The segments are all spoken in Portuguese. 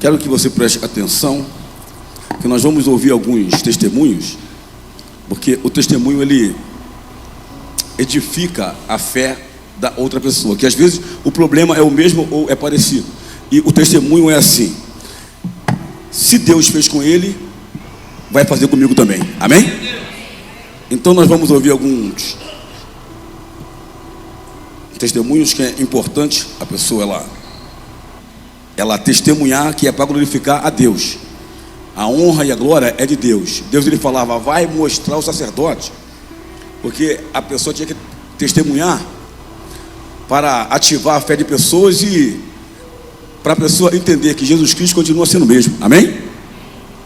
Quero que você preste atenção, que nós vamos ouvir alguns testemunhos, porque o testemunho ele edifica a fé da outra pessoa, que às vezes o problema é o mesmo ou é parecido. E o testemunho é assim: se Deus fez com ele, vai fazer comigo também. Amém? Então nós vamos ouvir alguns testemunhos que é importante a pessoa ela testemunhar, que é para glorificar a Deus. A honra e a glória é de Deus. Deus ele falava, vai mostrar o sacerdote, porque a pessoa tinha que testemunhar para ativar a fé de pessoas e para a pessoa entender que Jesus Cristo continua sendo o mesmo. Amém?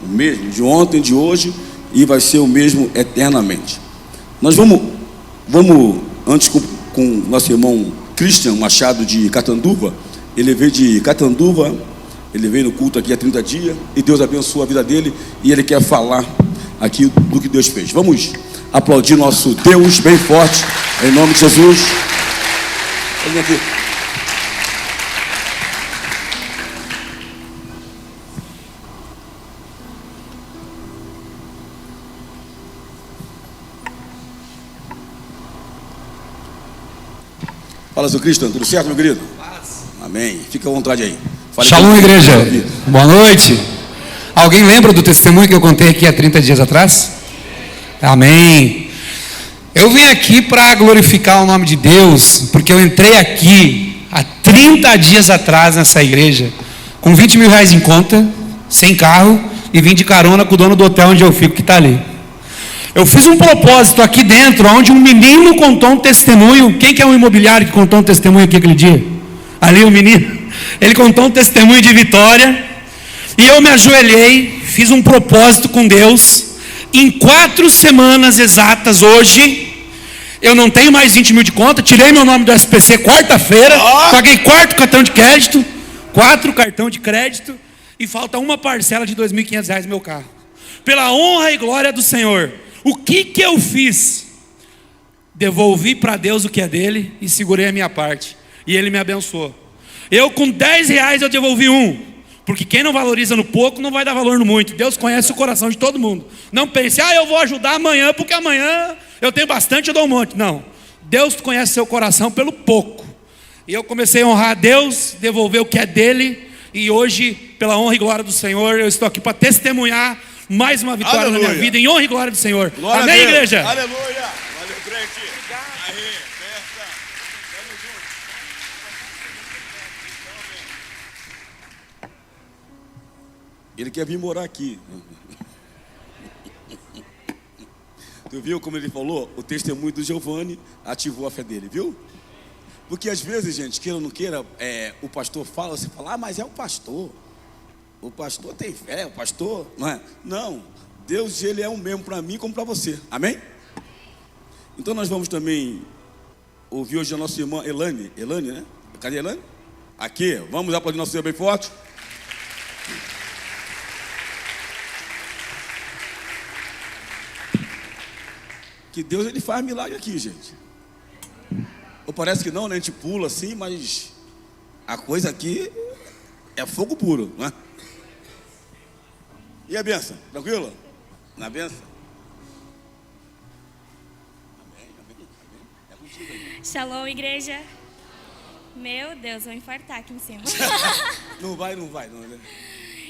O mesmo de ontem, de hoje, e vai ser o mesmo eternamente. Nós vamos antes com nosso irmão Christian Machado de Catanduva. Ele veio de Catanduva, ele veio no culto aqui há 30 dias, e Deus abençoou a vida dele, e ele quer falar aqui do que Deus fez. Vamos aplaudir nosso Deus bem forte, em nome de Jesus. Vem aqui. Fala, seu Cristian, tudo certo, meu querido? Amém. Fica à vontade aí. Fale. Shalom, igreja. Boa noite. Alguém lembra do testemunho que eu contei aqui há 30 dias atrás? Amém. Eu vim aqui para glorificar o nome de Deus, porque eu entrei aqui há 30 dias atrás nessa igreja, com 20 mil reais em conta, sem carro, e vim de carona com o dono do hotel onde eu fico, que está ali. Eu fiz um propósito aqui dentro, onde um menino contou um testemunho. Quem que é um imobiliário que contou um testemunho aqui aquele dia? Ali o menino. Ele contou um testemunho de vitória. E eu me ajoelhei, fiz um propósito com Deus. Em 4 semanas exatas hoje, eu não tenho mais 20 mil de conta. Tirei meu nome do SPC quarta-feira. Paguei 4 cartão de crédito. 4 cartão de crédito. E falta uma parcela de R$ 2.500 no meu carro. Pela honra e glória do Senhor. O que eu fiz? Devolvi para Deus o que é dele e segurei a minha parte. E ele me abençoou. Eu com 10 reais eu devolvi 1. Porque quem não valoriza no pouco não vai dar valor no muito. Deus conhece o coração de todo mundo. Não pense, eu vou ajudar amanhã, porque amanhã eu tenho bastante, eu dou um monte. Não. Deus conhece seu coração pelo pouco. E eu comecei a honrar a Deus, devolver o que é dele. E hoje, pela honra e glória do Senhor, eu estou aqui para testemunhar mais uma vitória, aleluia, na minha vida, em honra e glória do Senhor. Glória. Amém, igreja? Aleluia. Valeu, crente. Aí, festa. Tamo junto. Ele quer vir morar aqui. Tu viu como ele falou? O testemunho do Giovanni ativou a fé dele, viu? Porque às vezes, gente, queira ou não queira, o pastor fala, você fala, mas é o pastor. O pastor tem fé, o pastor, não é? Não, Deus ele é o mesmo para mim como para você, amém? Então nós vamos também ouvir hoje a nossa irmã Elane, né? Cadê a Elane? Aqui, vamos aplaudir nosso Senhor bem forte. Que Deus ele faz milagre aqui, gente. Ou parece que não, né? A gente pula assim, mas a coisa aqui é fogo puro, não é? E a benção? Tranquilo? Na benção? Amém, amém, amém. É contigo aí. Shalom, igreja. Meu Deus, vou infartar aqui em cima. Não vai. Não.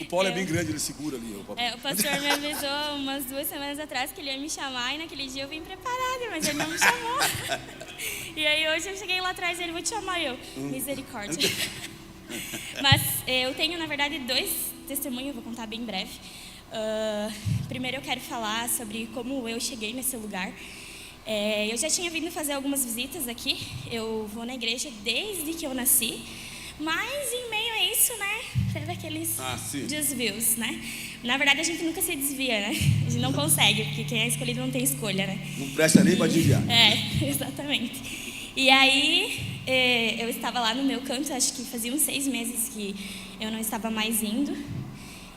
O Paulo é bem grande, ele segura ali. O pastor me avisou umas 2 semanas atrás que ele ia me chamar, e naquele dia eu vim preparada, mas ele não me chamou. E aí hoje eu cheguei lá atrás e ele, vou te chamar, misericórdia. Mas eu tenho, na verdade, 2 testemunhos, vou contar bem breve. Primeiro eu quero falar sobre como eu cheguei nesse lugar. Eu já tinha vindo fazer algumas visitas aqui. Eu vou na igreja desde que eu nasci. Mas em meio a isso, né, teve aqueles desvios, né? Na verdade a gente nunca se desvia, né? A gente não consegue, porque quem é escolhido não tem escolha, né? Não presta nem para desviar. Exatamente. E aí eu estava lá no meu canto, acho que fazia uns 6 meses que eu não estava mais indo.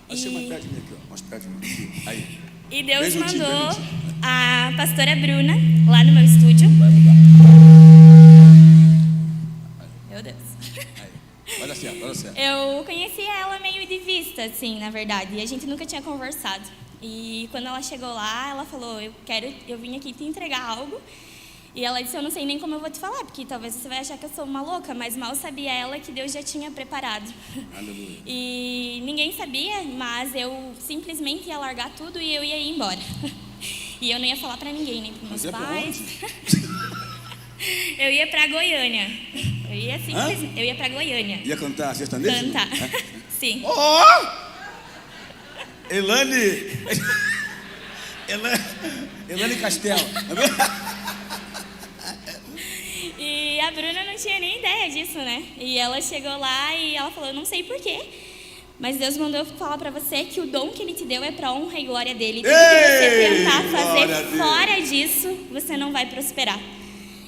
Achei mais perto de mim aqui, ó. Mais perto de mim. Aí. E Deus mandou a pastora Bruna lá no meu estúdio. Meu Deus. Vai dar certo. Eu conheci ela meio de vista. vista, assim, na verdade. E a gente nunca tinha conversado. E quando ela chegou lá, ela falou, eu vim aqui te entregar algo. E ela disse, eu não sei nem como eu vou te falar, porque talvez você vai achar que eu sou uma louca, mas mal sabia ela que Deus já tinha preparado. Aleluia. E ninguém sabia, mas eu simplesmente ia largar tudo e eu ia ir embora. E eu não ia falar pra ninguém, nem pros meus pais. Eu ia pra Goiânia. Eu ia pra Goiânia. Ia cantar sertanejo? Cantar. Sim. Oh! Elane Castelo. E a Bruna não tinha nem ideia disso, né? E ela chegou lá e ela falou, eu não sei porquê, mas Deus mandou eu falar pra você que o dom que Ele te deu é pra honra e glória dele. Tudo que você tentar fazer fora disso, você não vai prosperar.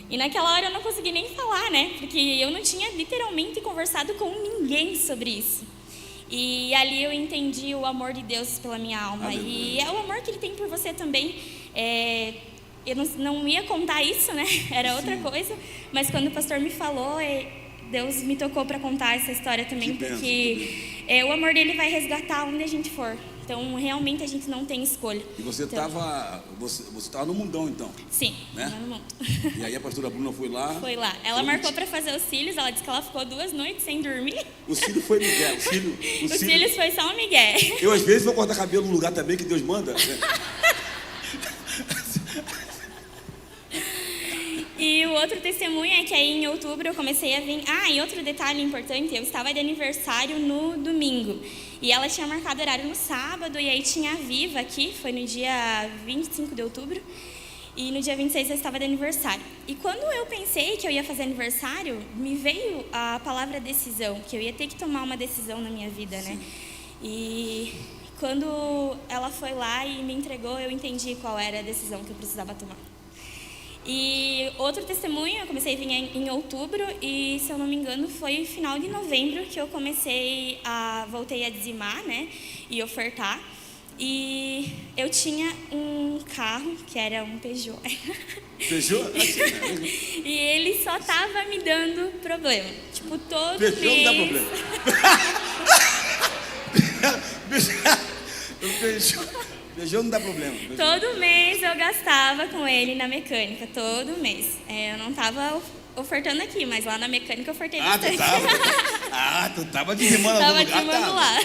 E naquela hora eu não consegui nem falar, né? Porque eu não tinha literalmente conversado com ninguém sobre isso. E ali eu entendi o amor de Deus pela minha alma. Aleluia. E é o amor que Ele tem por você também. Eu não ia contar isso, né? Era outra coisa. Mas quando o pastor me falou, Deus me tocou para contar essa história também. Porque o amor dele vai resgatar onde a gente for. Então, realmente, a gente não tem escolha. E você estava no mundão, então? Sim, né? No mundo. E aí a pastora Bruna foi lá? Foi lá. Ela marcou para fazer os cílios. Ela disse que ela ficou 2 noites sem dormir. O cílio foi Miguel. Os cílios foi só um Miguel. Eu, às vezes, vou cortar cabelo num lugar também que Deus manda. Né? E o outro testemunho é que aí em outubro eu comecei a vir... e outro detalhe importante, eu estava de aniversário no domingo. E ela tinha marcado horário no sábado, e aí tinha a Viva aqui, foi no dia 25 de outubro. E no dia 26 eu estava de aniversário. E quando eu pensei que eu ia fazer aniversário, me veio a palavra decisão, que eu ia ter que tomar uma decisão na minha vida, né? E quando ela foi lá e me entregou, eu entendi qual era a decisão que eu precisava tomar. E outro testemunho, eu comecei a vir em outubro e, se eu não me engano, foi final de novembro que eu voltei a dizimar, né, e ofertar. E eu tinha um carro, que era um Peugeot. Peugeot? E ele só tava me dando problema. Tipo, todo Peugeot mês... não dá problema. Peugeot não dá problema. Todo mês eu gastava com ele na mecânica, todo mês. Eu não estava ofertando aqui, mas lá na mecânica eu ofertei bastante. Tu tava dizimando lá. Tava dizimando lá.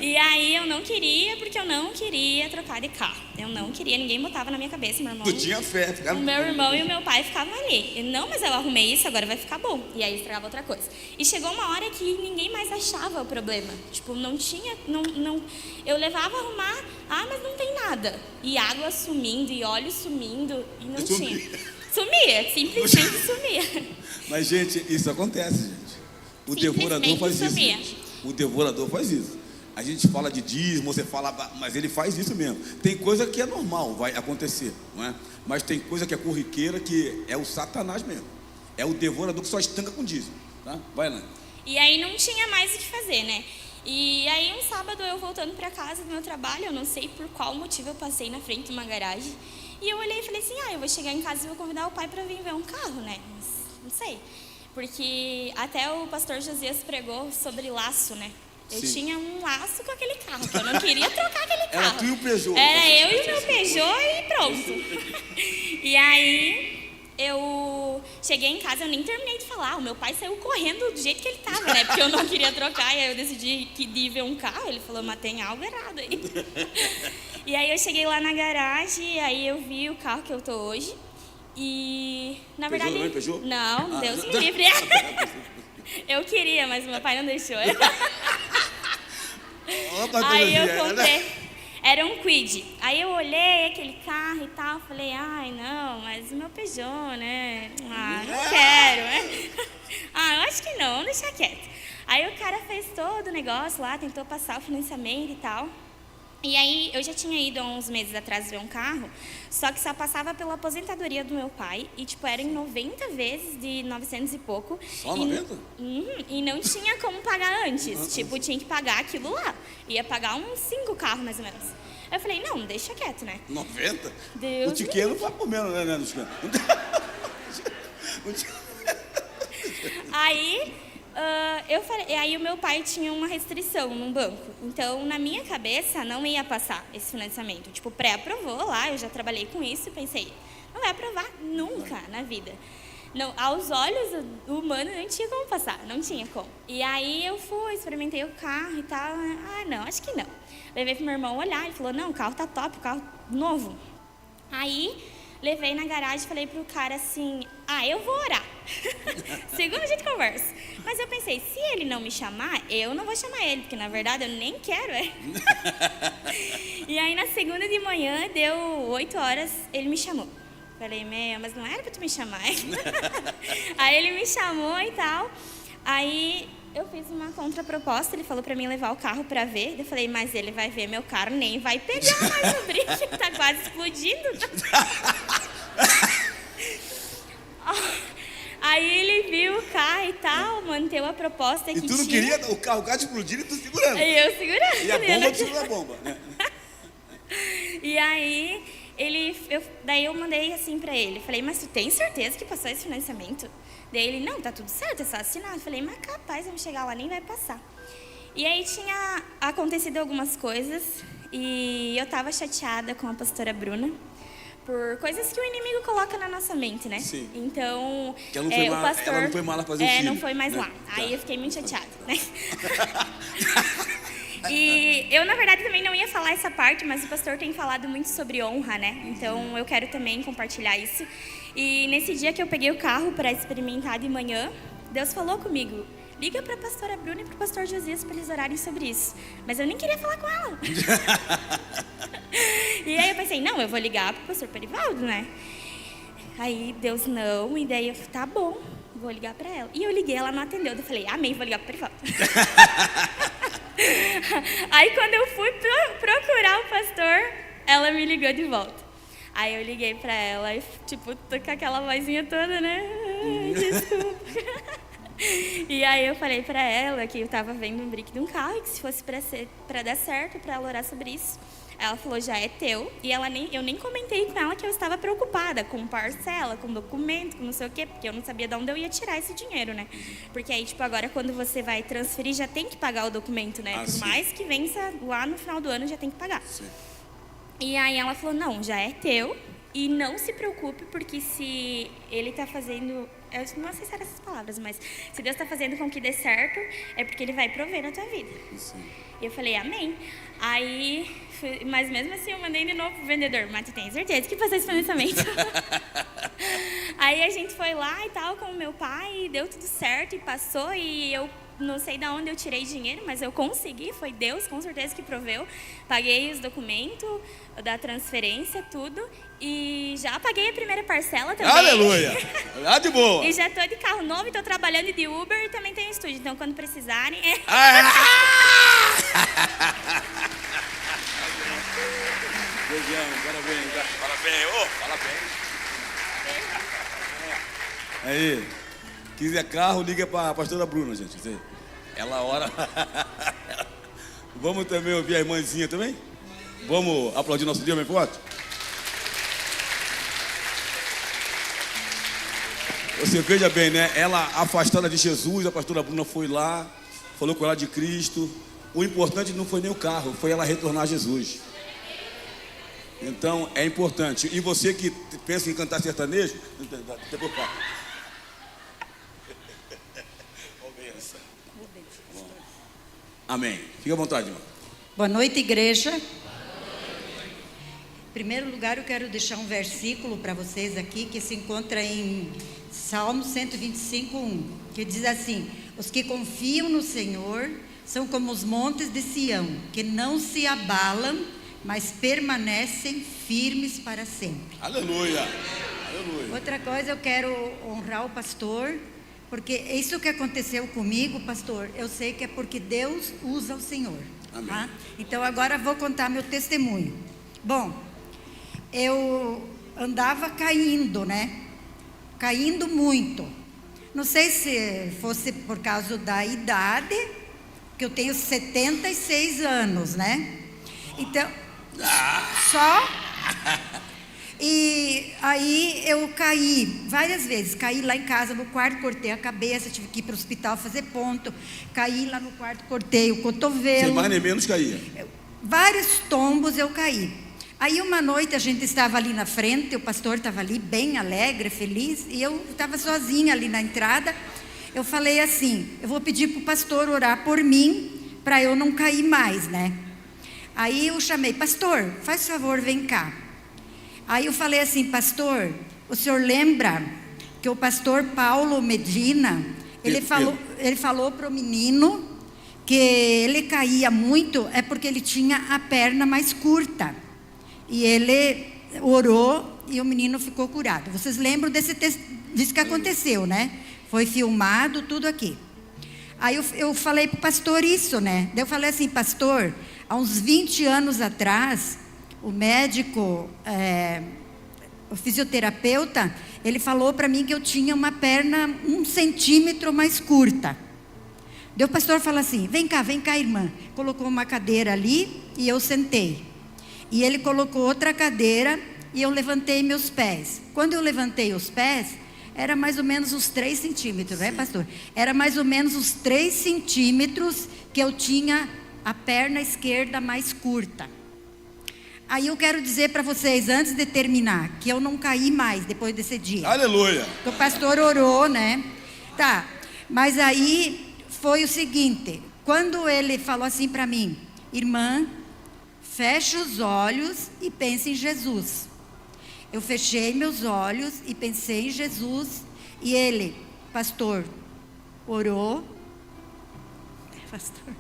E aí eu não queria, porque eu não queria trocar de carro. Eu não queria, ninguém botava na minha cabeça, meu irmão. Tu tinha fé. O meu irmão e o meu pai ficavam ali. Não, mas eu arrumei isso, agora vai ficar bom. E aí estragava outra coisa. E chegou uma hora que ninguém mais achava o problema. Tipo, não tinha... Eu levava a arrumar, mas não tem nada. E água sumindo, e óleo sumindo, e não tinha. Sumia, simplesmente sumia. Mas, gente, isso acontece, gente. O devorador faz isso. Gente. O devorador faz isso. A gente fala de dízimo, você fala, mas ele faz isso mesmo. Tem coisa que é normal, vai acontecer, não é? Mas tem coisa que é corriqueira, que é o Satanás mesmo. É o devorador que só estanca com dízimo, tá? Vai lá. E aí não tinha mais o que fazer, né? E aí um sábado eu voltando para casa do meu trabalho, eu não sei por qual motivo eu passei na frente de uma garagem. E eu olhei e falei assim, eu vou chegar em casa e vou convidar o pai para vir ver um carro, né? Mas, não sei. Porque até o pastor Josias pregou sobre laço, né? Eu tinha um laço com aquele carro, que eu não queria trocar aquele carro. Era tu e o Peugeot. Era eu e o meu Peugeot e pronto. E aí eu cheguei em casa, eu nem terminei de falar. O meu pai saiu correndo do jeito que ele tava, né? Porque eu não queria trocar, e aí eu decidi que de ver um carro. Ele falou, mas tem algo errado aí. E aí eu cheguei lá na garagem, e aí eu vi o carro que eu tô hoje. E, na verdade... Peugeot? Não, Deus me livre. Eu queria, mas meu pai não deixou. Aí eu comprei. Era um Kwid. Aí eu olhei aquele carro e tal, falei, não, mas o meu Peugeot, né? Não quero, né? Eu acho que não, vamos deixar quieto. Aí o cara fez todo o negócio lá, tentou passar o financiamento e tal. E aí, eu já tinha ido há uns meses atrás ver um carro, só que só passava pela aposentadoria do meu pai, e tipo, era em 90 vezes de 900 e pouco. Só 90? E não tinha como pagar antes, tipo, tinha que pagar aquilo lá. Ia pagar uns 5 carros, mais ou menos. Eu falei, não, deixa quieto, né? 90? Deus o tiqueiro vai por menos, né? Aí... Eu falei, aí o meu pai tinha uma restrição num banco. Então, na minha cabeça, não ia passar esse financiamento. Tipo, pré-aprovou lá, eu já trabalhei com isso e pensei, não vai aprovar nunca na vida. Não, aos olhos humanos não tinha como passar, não tinha como. E aí eu fui, experimentei o carro e tal. Ah, não, acho que não. Levei pro meu irmão olhar, ele falou, não, o carro tá top, o carro novo. Aí, levei na garagem e falei pro cara assim, eu vou orar. Segundo a gente conversa. Mas eu pensei, se ele não me chamar, eu não vou chamar ele, porque na verdade eu nem quero ele. E aí na segunda de manhã, deu 8 horas, ele me chamou. Falei, mas não era pra tu me chamar. Aí ele me chamou e tal. Aí eu fiz uma contraproposta, ele falou pra mim levar o carro pra ver. Eu falei, mas ele vai ver meu carro, nem vai pegar mais o brinco, tá quase explodindo. Aí ele viu o carro e tal, manteve a proposta que tinha. E tu não queria o carro explodir e tu segurando. E eu segurando. E a bomba, tu segura a bomba, né? E aí, daí eu mandei assim pra ele. Falei, mas tu tem certeza que passou esse financiamento? Daí ele, não, tá tudo certo, é só assinar. Eu falei, mas capaz, vamos chegar lá, nem vai passar. E aí tinha acontecido algumas coisas e eu tava chateada com a pastora Bruna por coisas que o inimigo coloca na nossa mente, né? Sim. Então, que ela não foi mal lá fazer o filho, não foi mais, né? Lá. Aí eu fiquei muito chateada, né? E eu, na verdade, também não ia falar essa parte, mas o pastor tem falado muito sobre honra, né? Então, eu quero também compartilhar isso. E nesse dia que eu peguei o carro para experimentar de manhã, Deus falou comigo, liga para a pastora Bruna e para o pastor Josias para eles orarem sobre isso. Mas eu nem queria falar com ela. E aí eu pensei, não, eu vou ligar para o pastor Perivaldo, né? Aí Deus não, e daí eu falei, tá bom, vou ligar para ela. E eu liguei, ela não atendeu. Eu falei, amém, vou ligar para o Perivaldo. Aí quando eu fui procurar o pastor, ela me ligou de volta. Aí eu liguei pra ela e, tipo, tô com aquela vozinha toda, né? Desculpa. E aí eu falei pra ela que eu tava vendo um brick de um carro e que se fosse pra dar certo, pra ela orar sobre isso. Ela falou, já é teu. E eu nem comentei com ela que eu estava preocupada com parcela, com documento, com não sei o quê, porque eu não sabia de onde eu ia tirar esse dinheiro, né? Porque aí, tipo, agora quando você vai transferir, já tem que pagar o documento, né? Por mais que vença lá no final do ano, já tem que pagar. Sim. E aí ela falou, não, já é teu e não se preocupe, porque se ele tá fazendo, eu não sei se eram essas palavras, mas se Deus tá fazendo com que dê certo, é porque ele vai prover na tua vida. Sim. E eu falei, amém. Aí, mas mesmo assim eu mandei de novo pro vendedor, mas tu tem certeza que passou esse financiamento? Aí a gente foi lá e tal com o meu pai, e deu tudo certo e passou, e eu não sei de onde eu tirei dinheiro, mas eu consegui, foi Deus com certeza que proveu. Paguei os documentos da transferência, tudo, e já paguei a primeira parcela também. Aleluia! Lá de boa! E já tô de carro novo e tô trabalhando de Uber e também tenho estúdio, então quando precisarem... Parabéns. Aí, quiser carro, liga para a pastora Bruna, gente. Ela ora. Vamos também ouvir a irmãzinha também? Vamos aplaudir nosso Deus bem forte? Você veja bem, né? Ela afastada de Jesus, a pastora Bruna foi lá, falou com ela de Cristo. O importante não foi nem o carro, foi ela retornar a Jesus. Então, é importante. E você que pensa em cantar sertanejo, depois fala. Amém. Fique à vontade, irmão. Boa noite, igreja. Em primeiro lugar, eu quero deixar um versículo para vocês aqui, que se encontra em Salmo 125:1, que diz assim: os que confiam no Senhor são como os montes de Sião, que não se abalam, mas permanecem firmes para sempre. Aleluia! Aleluia! Outra coisa, eu quero honrar o pastor, porque isso que aconteceu comigo, pastor, eu sei que é porque Deus usa o Senhor. Amém. Tá? Então agora vou contar meu testemunho. Bom, eu andava caindo, né? Caindo muito. Não sei se fosse por causa da idade, que eu tenho 76 anos, né? Então, E aí eu caí várias vezes. Caí lá em casa no quarto, cortei a cabeça, tive que ir para o hospital fazer ponto. Caí lá no quarto, cortei o cotovelo. Sem mais nem menos caía. Vários tombos eu caí. Aí uma noite a gente estava ali na frente, o pastor estava ali bem alegre, feliz, e eu estava sozinha ali na entrada. Eu falei assim, eu vou pedir para o pastor orar por mim, para eu não cair mais, né? Aí eu chamei, pastor, faz favor, vem cá. Aí eu falei assim, pastor, o senhor lembra que o pastor Paulo Medina, ele falou para o menino que ele caía muito, é porque ele tinha a perna mais curta. E ele orou e o menino ficou curado. Vocês lembram disso que aconteceu, né? Foi filmado, tudo aqui. Aí eu falei para o pastor isso, né? Daí eu falei assim, pastor, há uns 20 anos atrás, o médico, o fisioterapeuta, ele falou para mim que eu tinha uma perna 1 centímetro mais curta. Daí o pastor falou assim, vem cá, irmã. Colocou uma cadeira ali e eu sentei. E ele colocou outra cadeira e eu levantei meus pés. Quando eu levantei os pés, era mais ou menos uns 3 centímetros, né, pastor? Era mais ou menos uns 3 centímetros que eu tinha a perna esquerda mais curta. Aí eu quero dizer para vocês, antes de terminar, que eu não caí mais depois desse dia. Aleluia. O pastor orou, né? Tá, mas aí foi o seguinte, quando ele falou assim para mim, irmã, feche os olhos e pense em Jesus. Eu fechei meus olhos e pensei em Jesus. E ele, pastor, orou. Pastor,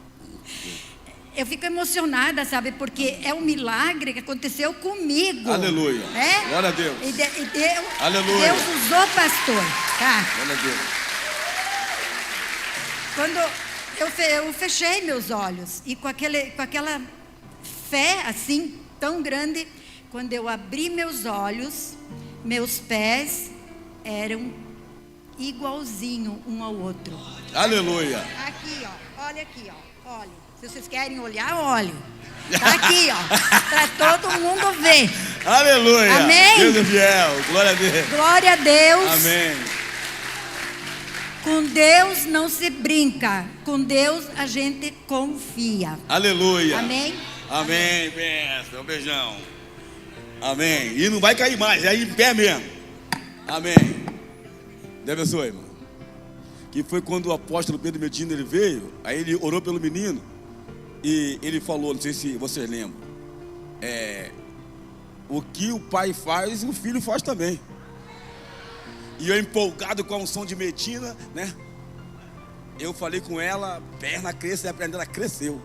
eu fico emocionada, sabe? Porque é um milagre que aconteceu comigo. Aleluia. Né? Glória a Deus. Aleluia. Deus usou pastor. Tá? Glória a Deus. Quando eu fechei meus olhos e com aquela fé assim tão grande, quando eu abri meus olhos, meus pés eram igualzinho um ao outro. Aleluia. Aqui, ó, olha aqui, ó, olha. Se vocês querem olhar, olhem. Tá aqui, ó, para todo mundo ver. Aleluia. Amém. Deus é fiel. Glória a Deus. Glória a Deus. Amém. Com Deus não se brinca. Com Deus a gente confia. Aleluia. Amém. Amém, benção, um beijão. Amém. E não vai cair mais, é aí em pé mesmo. Amém. Deus abençoe, irmão. Que foi quando o apóstolo Pedro Medina ele veio, aí ele orou pelo menino e ele falou, não sei se vocês lembram, o que o pai faz, o filho faz também. E eu empolgado com a unção de Medina, né? Eu falei com ela, perna cresce, e aprendendo, ela cresceu.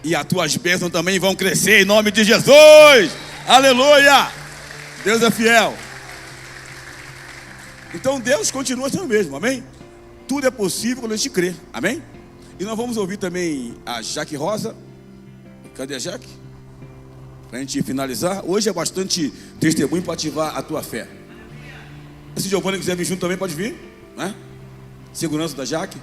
E as tuas bênçãos também vão crescer em nome de Jesus. Aleluia. Deus é fiel. Então Deus continua sendo o mesmo, amém? Tudo é possível quando a gente crê, amém? E nós vamos ouvir também a Jaque Rosa. Cadê a Jaque? Para a gente finalizar. Hoje é bastante testemunho para ativar a tua fé. Se Giovanni quiser vir junto também, pode vir, né? Segurança da Jaque.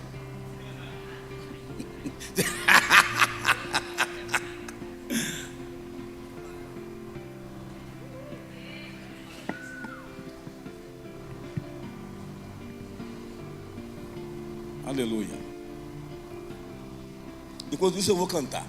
Aleluia. Enquanto isso eu vou cantar.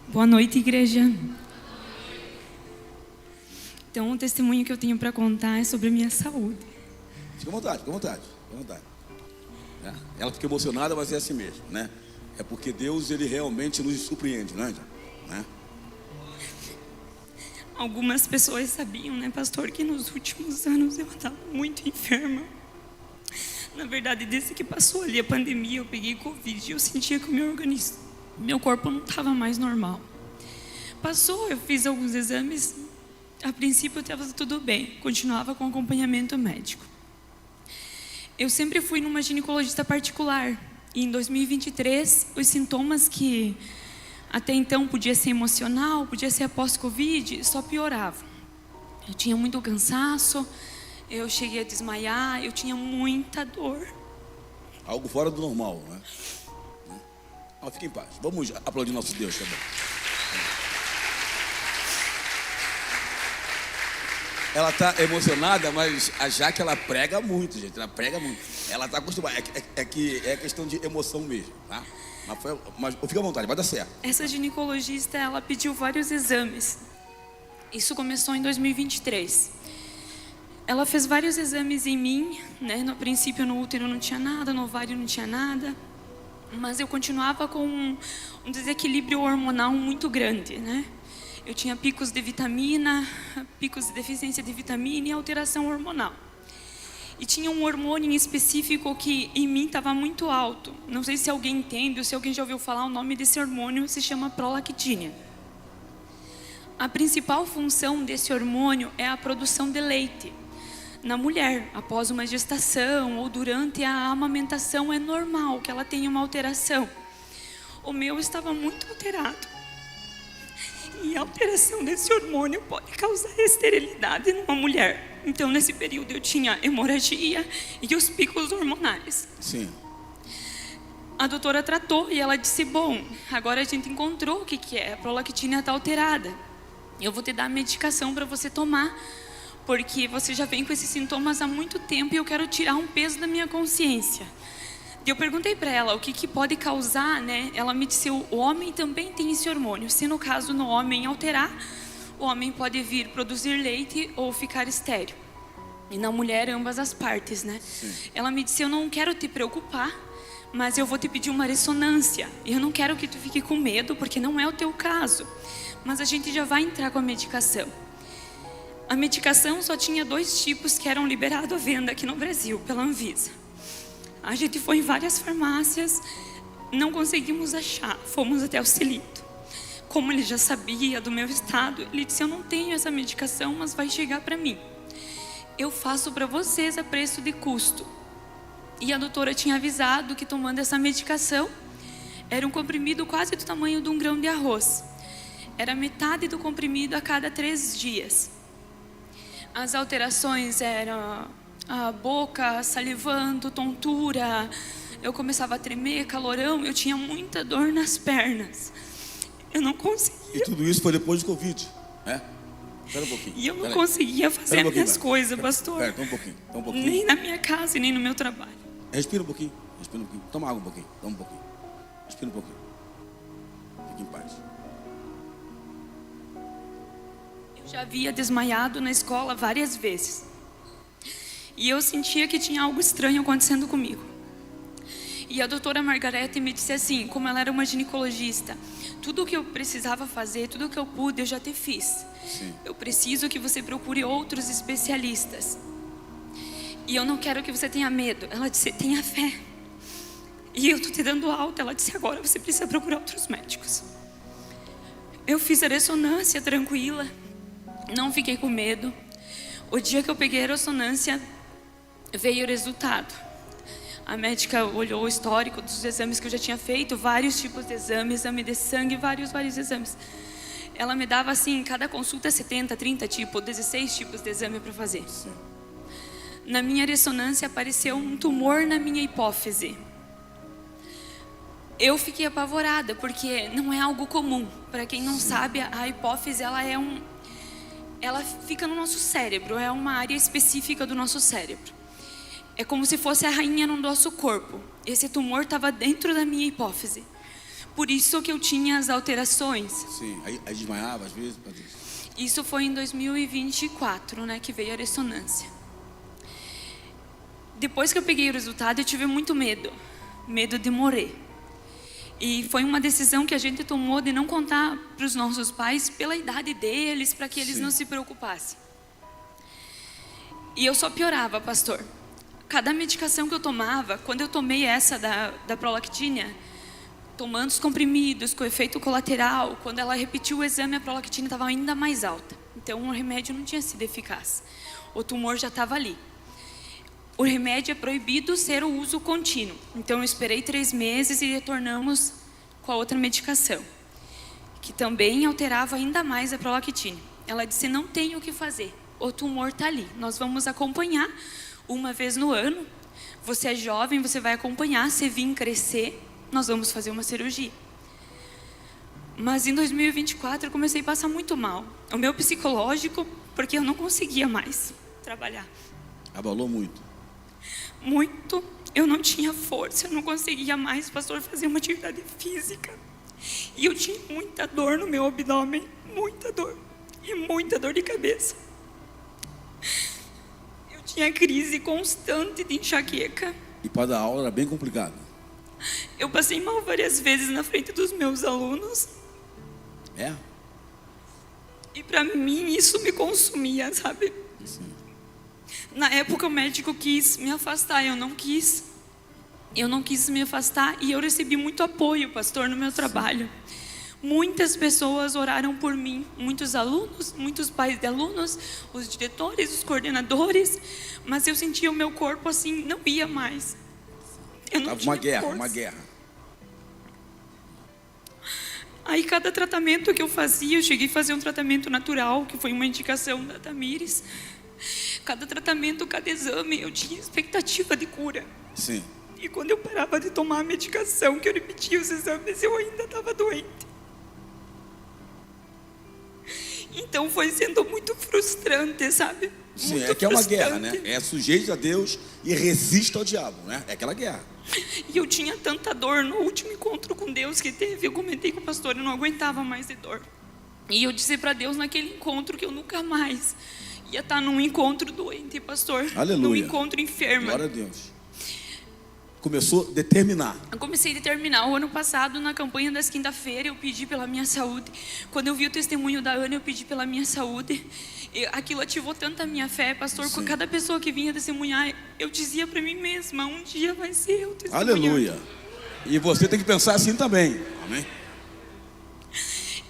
Boa noite, igreja. Então, o testemunho que eu tenho para contar é sobre a minha saúde. Fica à vontade, fica à vontade, fica à vontade. Ela fica emocionada, mas é assim mesmo, né? É porque Deus, ele realmente nos surpreende, né? Algumas pessoas sabiam, né, pastor, que nos últimos anos eu estava muito enferma. Na verdade, desde que passou ali a pandemia, eu peguei Covid e eu sentia que o meu corpo não estava mais normal. Passou, eu fiz alguns exames, a princípio estava tudo bem, continuava com acompanhamento médico. Eu sempre fui numa ginecologista particular e em 2023 os sintomas que até então podia ser emocional, podia ser após Covid, só pioravam. Eu tinha muito cansaço, eu cheguei a desmaiar, eu tinha muita dor. Algo fora do normal, né? Fique em paz. Vamos aplaudir nosso Deus também. Ela está emocionada, mas a Jaque, ela prega muito, gente. Ela prega muito. Ela está acostumada. É questão de emoção mesmo, tá? Mas fica à vontade, vai dar certo. Essa ginecologista, ela pediu vários exames. Isso começou em 2023. Ela fez vários exames em mim, né? No princípio, no útero não tinha nada, no ovário não tinha nada. Mas eu continuava com um desequilíbrio hormonal muito grande, né? Eu tinha picos de vitamina, picos de deficiência de vitamina e alteração hormonal. E tinha um hormônio em específico que em mim estava muito alto. Não sei se alguém entende ou se alguém já ouviu falar, o nome desse hormônio se chama prolactina. A principal função desse hormônio é a produção de leite. Na mulher, após uma gestação ou durante a amamentação, é normal que ela tenha uma alteração. O meu estava muito alterado. E a alteração desse hormônio pode causar esterilidade numa mulher. Então, nesse período, eu tinha hemorragia e os picos hormonais. Sim. A doutora tratou e ela disse, bom, agora a gente encontrou o que é. A prolactina está alterada. Eu vou te dar a medicação para você tomar, porque você já vem com esses sintomas há muito tempo e eu quero tirar um peso da minha consciência. E eu perguntei para ela o que pode causar, né? Ela me disse, o homem também tem esse hormônio. Se no caso no homem alterar, o homem pode vir produzir leite ou ficar estéril. E na mulher, ambas as partes, né? Sim. Ela me disse, eu não quero te preocupar, mas eu vou te pedir uma ressonância. E eu não quero que tu fique com medo, porque não é o teu caso. Mas a gente já vai entrar com a medicação. A medicação só tinha 2 tipos que eram liberados à venda aqui no Brasil, pela Anvisa. A gente foi em várias farmácias, não conseguimos achar, fomos até o Celito. Como ele já sabia do meu estado, ele disse, eu não tenho essa medicação, mas vai chegar para mim. Eu faço para vocês a preço de custo. E a doutora tinha avisado que tomando essa medicação, era um comprimido quase do tamanho de um grão de arroz. Era metade do comprimido a cada 3 dias. As alterações eram a boca salivando, tontura, eu começava a tremer, calorão, eu tinha muita dor nas pernas. Eu não conseguia. E tudo isso foi depois do Covid, né? Espera um pouquinho. E eu não conseguia fazer minhas coisas, pastor. Espera, um pouquinho. Nem na minha casa e nem no meu trabalho. Respira um pouquinho. Toma água um pouquinho. Toma um pouquinho. Respira um pouquinho. Fique em paz. Eu já havia desmaiado na escola várias vezes. E eu sentia que tinha algo estranho acontecendo comigo. E a doutora Margarete me disse assim, como ela era uma ginecologista, tudo o que eu precisava fazer, tudo o que eu pude, eu já te fiz. Sim. Eu preciso que você procure outros especialistas. E eu não quero que você tenha medo. Ela disse, tenha fé. E eu estou te dando alta. Ela disse, agora você precisa procurar outros médicos. Eu fiz a ressonância tranquila, não fiquei com medo. O dia que eu peguei a ressonância, veio o resultado. A médica olhou o histórico dos exames que eu já tinha feito, vários tipos de exames, exame de sangue, vários exames. Ela me dava assim, cada consulta 70, 30 tipos, 16 tipos de exame para fazer. Sim. Na minha ressonância apareceu um tumor na minha hipófise. Eu fiquei apavorada, porque não é algo comum. Para quem não sabe, a hipófise ela fica no nosso cérebro, é uma área específica do nosso cérebro. É como se fosse a rainha no nosso corpo. Esse tumor estava dentro da minha hipófise. Por isso que eu tinha as alterações. Sim, aí desmaiava às vezes. Isso foi em 2024, né, que veio a ressonância. Depois que eu peguei o resultado, eu tive muito medo. Medo de morrer. E foi uma decisão que a gente tomou de não contar para os nossos pais pela idade deles, para que eles não se preocupassem. E eu só piorava, pastor. Cada medicação que eu tomava, quando eu tomei essa da prolactina, tomando os comprimidos com efeito colateral, quando ela repetiu o exame, a prolactina estava ainda mais alta. Então o remédio não tinha sido eficaz. O tumor já estava ali. O remédio é proibido ser o uso contínuo. Então eu esperei 3 meses e retornamos com a outra medicação, que também alterava ainda mais a prolactina. Ela disse, não tem o que fazer. o tumor está ali. Nós vamos acompanhar uma vez no ano. Você é jovem, você vai acompanhar. Se vir crescer, nós vamos fazer uma cirurgia. Mas em 2024 eu comecei a passar muito mal. O meu psicológico, porque eu não conseguia mais trabalhar. Abalou muito. Muito. Eu não tinha força, eu não conseguia mais, pastor, fazer uma atividade física. E eu tinha muita dor no meu abdômen, muita dor. E muita dor de cabeça. Eu tinha crise constante de enxaqueca. E para dar aula era bem complicado. Eu passei mal várias vezes na frente dos meus alunos. É? E para mim isso me consumia, sabe? Sim. Na época o médico quis me afastar, eu não quis. Eu não quis me afastar e eu recebi muito apoio, pastor, no meu trabalho. Muitas pessoas oraram por mim, muitos alunos, muitos pais de alunos, os diretores, os coordenadores, mas eu sentia o meu corpo assim, não ia mais. Eu não tinha força. Uma guerra. Aí cada tratamento que eu fazia, eu cheguei a fazer um tratamento natural, que foi uma indicação da Tamires. Cada tratamento, cada exame, eu tinha expectativa de cura. Sim. E quando eu parava de tomar a medicação, que eu repetia os exames, eu ainda estava doente. Então foi sendo muito frustrante, sabe? Sim, muito é que é uma frustrante. guerra, né? É sujeito a Deus e resista ao diabo, né? É aquela guerra. E eu tinha tanta dor no último encontro com Deus que teve. Eu comentei com o pastor, eu não aguentava mais de dor. E eu disse para Deus naquele encontro que eu nunca mais ia estar num encontro doente, pastor. Aleluia. Num encontro enfermo. Glória a Deus. Começou a determinar. Eu comecei a determinar. O ano passado, na campanha das quinta-feira, eu pedi pela minha saúde. Quando eu vi o testemunho da Ana, eu pedi pela minha saúde. E aquilo ativou tanto a minha fé, pastor. Sim. Com cada pessoa que vinha testemunhar, eu dizia para mim mesma, um dia vai ser eu testemunhando. Aleluia. E você tem que pensar assim também. Amém?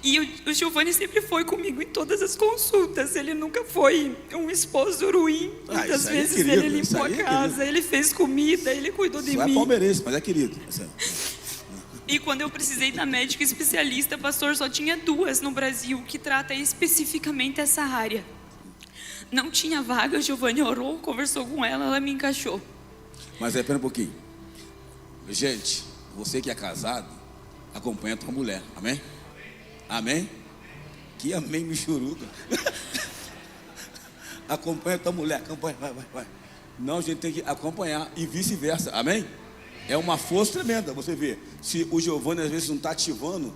E o Giovanni sempre foi comigo em todas as consultas. Ele nunca foi um esposo ruim. Muitas isso aí é vezes querido, ele isso limpou aí a é casa, querido. ele fez comida, ele cuidou de Não é mim. palmeirense, mas é querido. E quando eu precisei da médica especialista, pastor, só tinha 2 no Brasil que trata especificamente essa área. Não tinha vaga, o Giovanni orou, conversou com ela me encaixou. Mas espera um pouquinho. Gente, você que é casado, acompanha a tua mulher. Amém? Amém? Que amém, michuruca. Acompanha a tua mulher, acompanha, vai. Não, a gente tem que acompanhar e vice-versa, amém? É uma força tremenda, você vê. Se o Giovanni às vezes não está ativando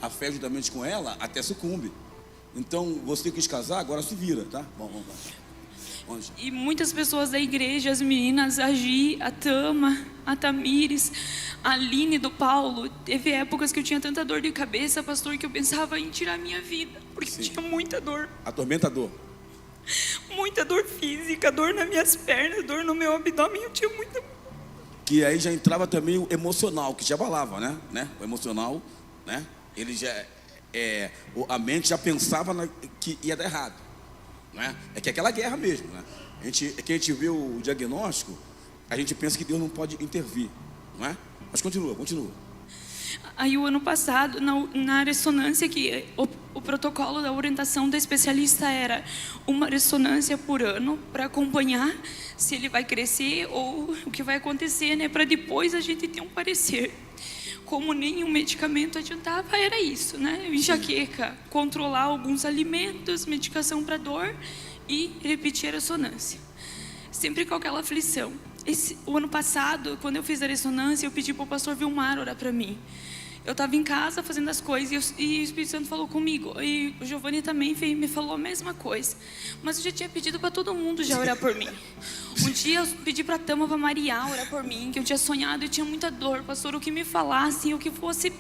a fé juntamente com ela, até sucumbe. Então, você quis casar, agora se vira, tá? Bom, vamos lá. Onde? E muitas pessoas da igreja, as meninas, a Gi, a Tama, a Tamires, a Aline do Paulo. Teve épocas que eu tinha tanta dor de cabeça, pastor, que eu pensava em tirar a minha vida, porque Sim. tinha muita dor. Atormentador. Muita dor física, dor nas minhas pernas, dor no meu abdômen, eu tinha muita... Que aí já entrava também o emocional, que já abalava, né? O emocional, né? Ele já... a mente já pensava que ia dar errado, né? É que é aquela guerra mesmo, né? Que a gente vê o diagnóstico, a gente pensa que Deus não pode intervir, não é? Mas continua. Aí o ano passado, na ressonância, que o protocolo da orientação da especialista era uma ressonância por ano para acompanhar se ele vai crescer ou o que vai acontecer, né? Para depois a gente ter um parecer. Como nenhum medicamento adiantava, era isso, né? Enxaqueca, controlar alguns alimentos, medicação para dor e repetir a ressonância. Sempre com aquela aflição. O ano passado, quando eu fiz a ressonância, eu pedi para o pastor Vilmar orar para mim. Eu estava em casa fazendo as coisas e o Espírito Santo falou comigo. E o Giovanni também me falou a mesma coisa. Mas eu já tinha pedido para todo mundo já orar por mim. Um dia eu pedi para a Tama, para Maria orar por mim, que eu tinha sonhado e tinha muita dor. Pastor, o que me falassem, o que fosse...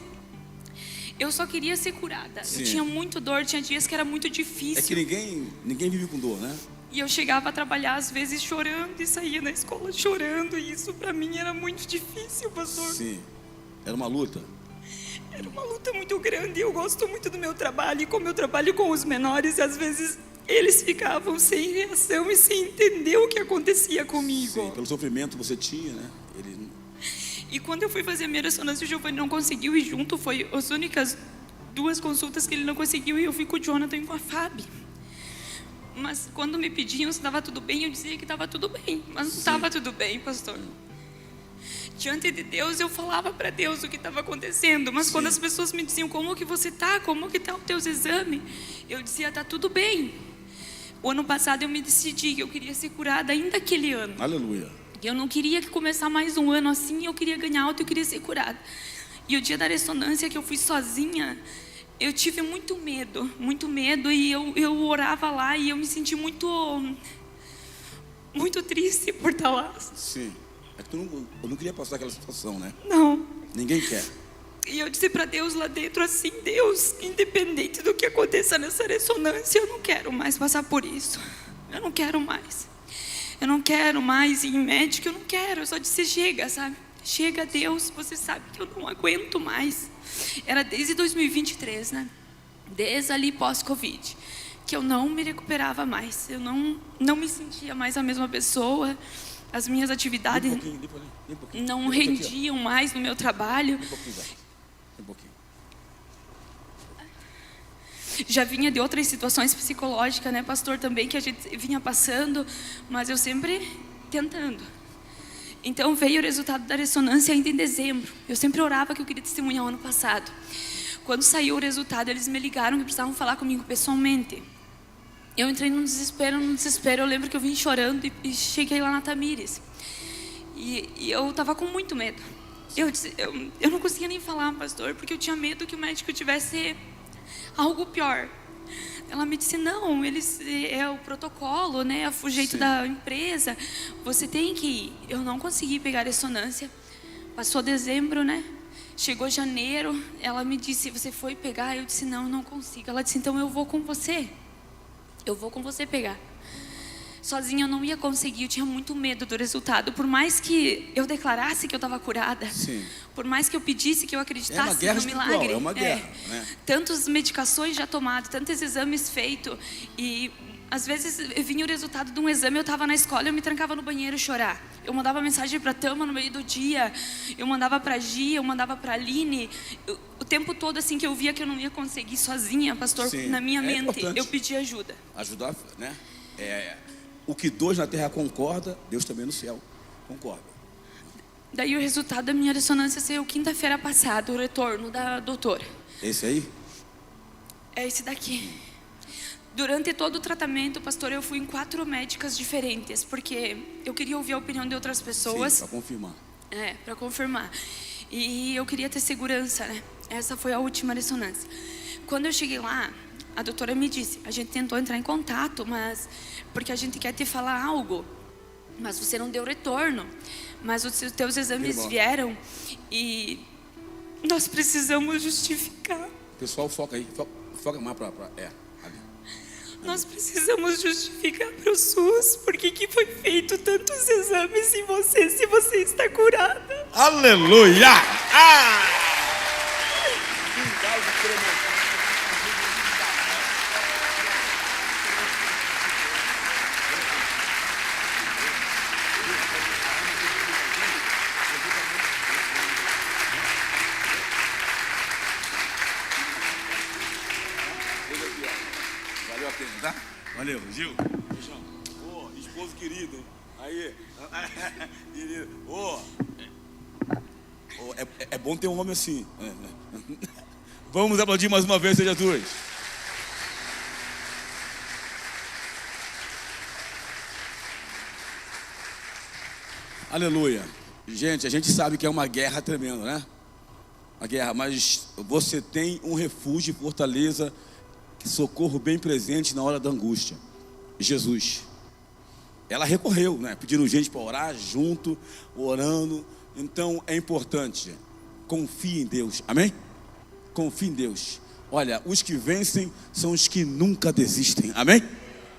Eu só queria ser curada. Sim. Eu tinha muito dor, tinha dias que era muito difícil. É que ninguém vive com dor, né? E eu chegava a trabalhar às vezes chorando e saía da escola chorando. E isso para mim era muito difícil, pastor. Sim, era uma luta. Era uma luta muito grande. Eu gosto muito do meu trabalho. E como eu trabalho com os menores, às vezes eles ficavam sem reação e sem entender o que acontecia comigo. Sim, pelo sofrimento que você tinha, né? E quando eu fui fazer a minha ressonância, o Giovanni não conseguiu ir junto. Foi as únicas 2 consultas que ele não conseguiu. E eu fui com o Jonathan e com a Fábio. Mas quando me pediam se estava tudo bem, eu dizia que estava tudo bem. Mas não estava tudo bem, pastor. Diante de Deus, eu falava para Deus o que estava acontecendo. Mas quando as pessoas me diziam, como que você está? Como que está o teu exame? Eu dizia, está tudo bem. O ano passado eu me decidi que eu queria ser curada ainda aquele ano. Aleluia. Eu não queria começar mais um ano assim, eu queria ganhar alta, eu queria ser curada. E o dia da ressonância que eu fui sozinha, eu tive muito medo, e eu orava lá e eu me senti muito triste por estar lá. Sim. É que eu não queria passar aquela situação, né? Não. Ninguém quer. E eu disse para Deus lá dentro assim, Deus, independente do que aconteça nessa ressonância, eu não quero mais passar por isso. Eu não quero mais. Eu não quero mais ir em médico, eu não quero. Eu só disse, chega, sabe? Chega, Deus, você sabe que eu não aguento mais. Era desde 2023, né? Desde ali pós-Covid, que eu não me recuperava mais. Eu não me sentia mais a mesma pessoa. As minhas atividades não rendiam mais no meu trabalho. Um pouquinho. Já vinha de outras situações psicológicas, né, pastor, também, que a gente vinha passando, mas eu sempre tentando. Então veio o resultado da ressonância ainda em dezembro. Eu sempre orava que eu queria testemunhar o ano passado. Quando saiu o resultado, eles me ligaram que precisavam falar comigo pessoalmente. Eu entrei num desespero. Eu lembro que eu vim chorando e cheguei lá na Tamires. E eu estava com muito medo. Eu não conseguia nem falar, pastor, porque eu tinha medo que o médico tivesse algo pior. Ela me disse, não, é o protocolo, né, o jeito da empresa, você tem que ir. Eu não consegui pegar a ressonância. Passou dezembro, né? Chegou janeiro, ela me disse, você foi pegar? Eu disse, não consigo. Ela disse, então eu vou com você. Eu vou com você pegar. Sozinha eu não ia conseguir, eu tinha muito medo do resultado. Por mais que eu declarasse que eu estava curada, por mais que eu pedisse que eu acreditasse no milagre. É uma guerra, né? Tantas medicações já tomadas, tantos exames feitos. E às vezes vinha o resultado de um exame, eu estava na escola e eu me trancava no banheiro chorar. Eu mandava mensagem para a Tama no meio do dia, eu mandava para a Gia, eu mandava para a Aline. O tempo todo assim que eu via que eu não ia conseguir sozinha, pastor, na minha mente, eu pedia ajuda. Ajudar, né? O que dois na terra concorda, Deus também no céu concorda. Daí o resultado da minha ressonância saiu quinta-feira passada, o retorno da doutora. Esse aí? É esse daqui. Durante todo o tratamento, pastor, eu fui em 4 médicas diferentes, porque eu queria ouvir a opinião de outras pessoas. Sim, para confirmar. Para confirmar. E eu queria ter segurança, né? Essa foi a última ressonância. Quando eu cheguei lá, a doutora me disse, a gente tentou entrar em contato, mas porque a gente quer te falar algo, mas você não deu retorno, mas os teus exames vieram e nós precisamos justificar. Pessoal, foca aí, foca mais para ali. Nós precisamos justificar para o SUS porque que foi feito tantos exames em você, se você está curada. Aleluia! Valeu a pena, tá? Valeu, Gil. Beijão. Esposo querido, hein? Aí. Querido. É bom ter um homem assim. Vamos aplaudir mais uma vez, seja dois. Aleluia. Gente, a gente sabe que é uma guerra tremenda, né? Uma guerra, mas você tem um refúgio e fortaleza, socorro bem presente na hora da angústia. Jesus. Ela recorreu, né? Pedindo gente para orar junto, orando. Então é importante, confie em Deus, amém? Confie em Deus. Olha, os que vencem são os que nunca desistem, amém?